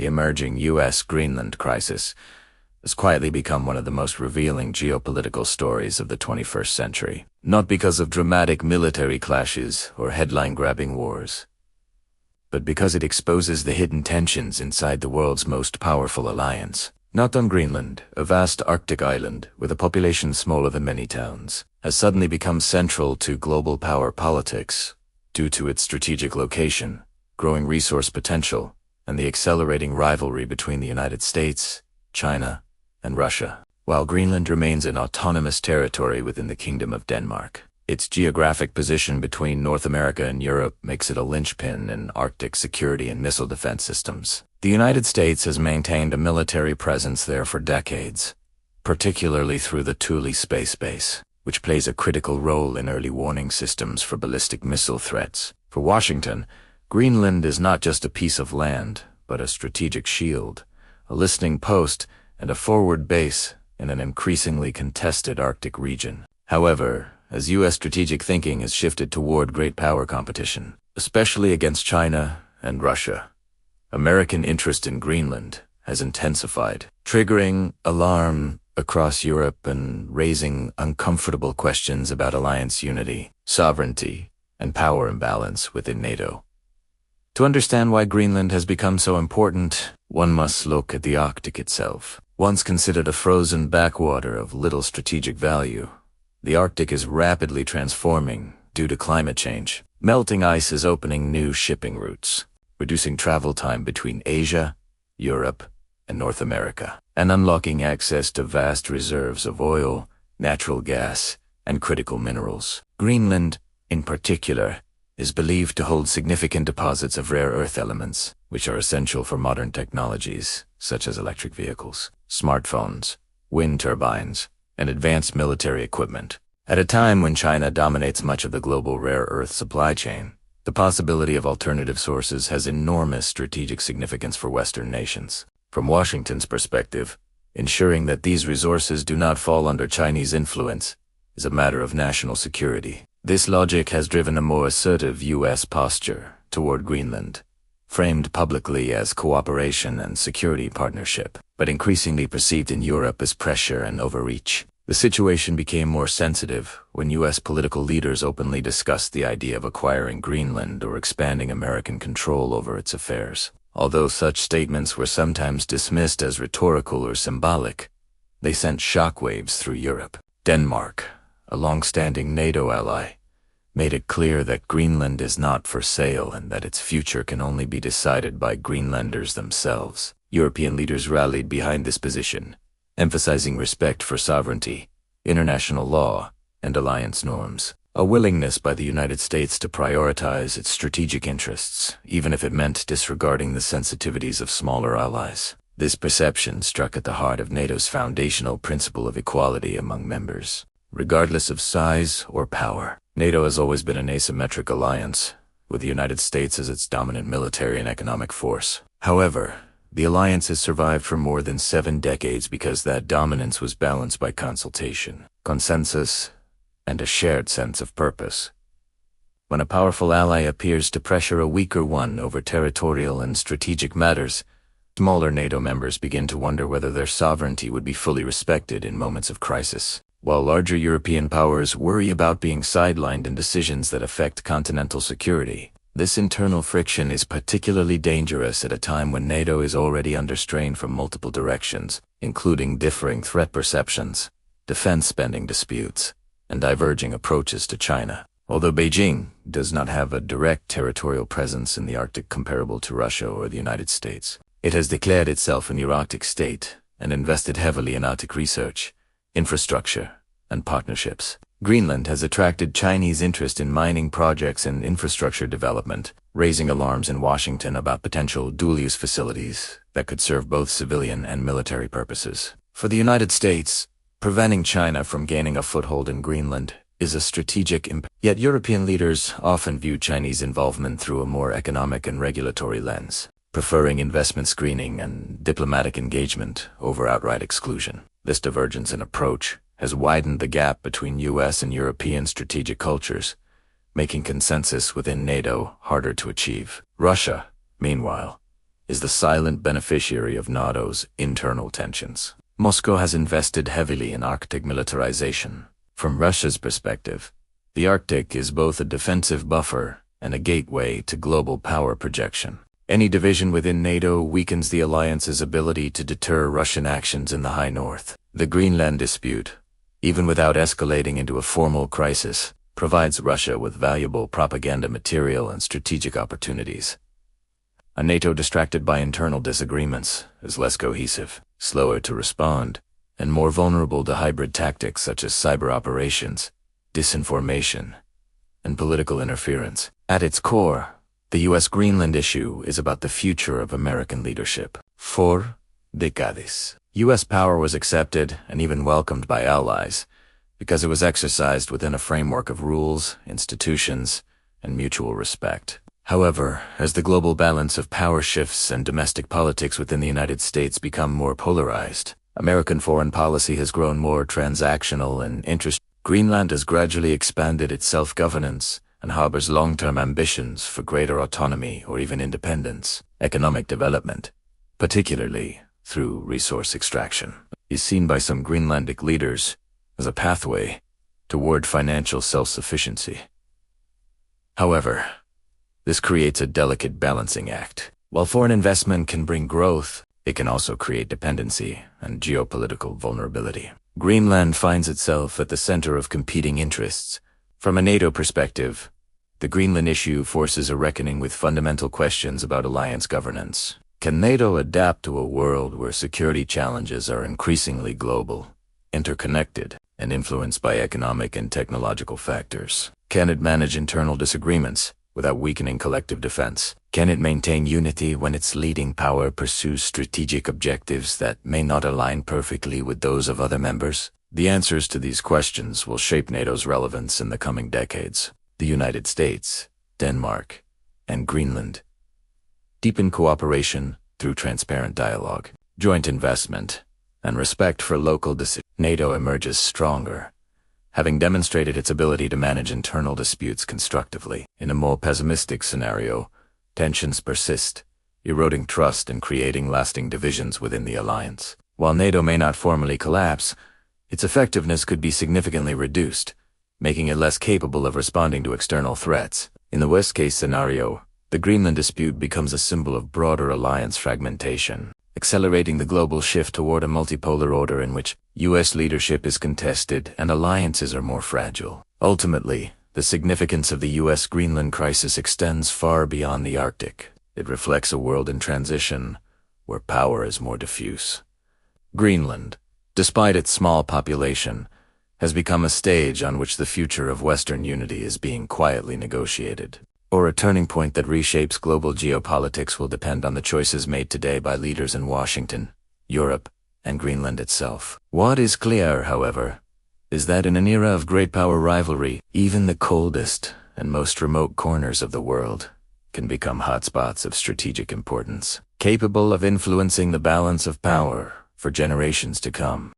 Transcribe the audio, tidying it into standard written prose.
the emerging U.S.-Greenland crisis has quietly become one of the most revealing geopolitical stories of the 21st century. Not because of dramatic military clashes or headline-grabbing wars, but because it exposes the hidden tensions inside the world's most powerful alliance. Not on Greenland, a vast Arctic island with a population smaller than many towns, has suddenly become central to global power politics due to its strategic location, growing resource potential, and the accelerating rivalry between the United States, China, and Russia. While Greenland remains an autonomous territory within the Kingdom of Denmark, its geographic position between North America and Europe makes it a linchpin in Arctic security and missile defense systems. The United States has maintained a military presence there for decades, particularly through the Thule space base, which plays a critical role in early warning systems for ballistic missile threats. For Washington, Greenland is not just a piece of land, but a strategic shield, a listening post, and a forward base in an increasingly contested Arctic region. However, as U.S. strategic thinking has shifted toward great power competition, especially against China and Russia, American interest in Greenland has intensified, triggering alarm across Europe and raising uncomfortable questions about alliance unity, sovereignty, and power imbalance within NATO. To understand why Greenland has become so important, one must look at the Arctic itself. Once considered a frozen backwater of little strategic value, the Arctic is rapidly transforming due to climate change. Melting ice is opening new shipping routes, reducing travel time between Asia, Europe, and North America, and unlocking access to vast reserves of oil, natural gas, and critical minerals. Greenland, in particular, is believed to hold significant deposits of rare earth elements, which are essential for modern technologies such as electric vehicles, smartphones, wind turbines, and advanced military equipment. At a time when China dominates much of the global rare earth supply chain, the possibility of alternative sources has enormous strategic significance for Western nations. From Washington's perspective, ensuring that these resources do not fall under Chinese influence is a matter of national security. This logic has driven a more assertive U.S. posture toward Greenland, framed publicly as cooperation and security partnership, but increasingly perceived in Europe as pressure and overreach. The situation became more sensitive when U.S. political leaders openly discussed the idea of acquiring Greenland or expanding American control over its affairs. Although such statements were sometimes dismissed as rhetorical or symbolic, they sent shockwaves through Europe. Denmark, a long-standing NATO ally, made it clear that Greenland is not for sale and that its future can only be decided by Greenlanders themselves. European leaders rallied behind this position, emphasizing respect for sovereignty, international law, and alliance norms. A willingness by the United States to prioritize its strategic interests, even if it meant disregarding the sensitivities of smaller allies. This perception struck at the heart of NATO's foundational principle of equality among members, regardless of size or power. NATO has always been an asymmetric alliance, with the United States as its dominant military and economic force. However, the alliance has survived for more than 7 decades because that dominance was balanced by consultation, consensus, and a shared sense of purpose. When a powerful ally appears to pressure a weaker one over territorial and strategic matters, smaller NATO members begin to wonder whether their sovereignty would be fully respected in moments of crisis. While larger European powers worry about being sidelined in decisions that affect continental security, this internal friction is particularly dangerous at a time when NATO is already under strain from multiple directions, including differing threat perceptions, defense spending disputes, and diverging approaches to China. Although Beijing does not have a direct territorial presence in the Arctic comparable to Russia or the United States, it has declared itself a Nearctic state and invested heavily in Arctic research, infrastructure, and partnerships. Greenland has attracted Chinese interest in mining projects and infrastructure development, raising alarms in Washington about potential dual-use facilities that could serve both civilian and military purposes. For the United States, preventing China from gaining a foothold in Greenland is a strategic impact. Yet European leaders often view Chinese involvement through a more economic and regulatory lens, preferring investment screening and diplomatic engagement over outright exclusion. This divergence in approach has widened the gap between U.S. and European strategic cultures, making consensus within NATO harder to achieve. Russia, meanwhile, is the silent beneficiary of NATO's internal tensions. Moscow has invested heavily in Arctic militarization. From Russia's perspective, the Arctic is both a defensive buffer and a gateway to global power projection. Any division within NATO weakens the alliance's ability to deter Russian actions in the high north. The Greenland dispute, even without escalating into a formal crisis, provides Russia with valuable propaganda material and strategic opportunities. A NATO distracted by internal disagreements is less cohesive, slower to respond, and more vulnerable to hybrid tactics such as cyber operations, disinformation, and political interference. At its core, the U.S. Greenland issue is about the future of American leadership. For decades, U.S. power was accepted and even welcomed by allies because it was exercised within a framework of rules, institutions, and mutual respect. However, as the global balance of power shifts and domestic politics within the United States become more polarized, American foreign policy has grown more transactional and interest. Greenland has gradually expanded its self-governance and harbors long-term ambitions for greater autonomy or even independence. Economic development, particularly through resource extraction, is seen by some Greenlandic leaders as a pathway toward financial self-sufficiency. However, this creates a delicate balancing act. While foreign investment can bring growth, it can also create dependency and geopolitical vulnerability. Greenland finds itself at the center of competing interests. From a NATO perspective, the Greenland issue forces a reckoning with fundamental questions about alliance governance. Can NATO adapt to a world where security challenges are increasingly global, interconnected, and influenced by economic and technological factors? Can it manage internal disagreements without weakening collective defense? Can it maintain unity when its leading power pursues strategic objectives that may not align perfectly with those of other members? The answers to these questions will shape NATO's relevance in the coming decades. The United States, Denmark, and Greenland deepen cooperation through transparent dialogue, joint investment, and respect for local decisions. NATO emerges stronger, having demonstrated its ability to manage internal disputes constructively. In a more pessimistic scenario, tensions persist, eroding trust and creating lasting divisions within the alliance. While NATO may not formally collapse, its effectiveness could be significantly reduced, making it less capable of responding to external threats. In the worst-case scenario, the Greenland dispute becomes a symbol of broader alliance fragmentation, accelerating the global shift toward a multipolar order in which U.S. leadership is contested and alliances are more fragile. Ultimately, the significance of the U.S. Greenland crisis extends far beyond the Arctic. It reflects a world in transition, where power is more diffuse. Greenland, despite its small population, has become a stage on which the future of Western unity is being quietly negotiated. Or a turning point that reshapes global geopolitics will depend on the choices made today by leaders in Washington, Europe, and Greenland itself. What is clear, however, is that in an era of great power rivalry, even the coldest and most remote corners of the world can become hotspots of strategic importance, capable of influencing the balance of power for generations to come.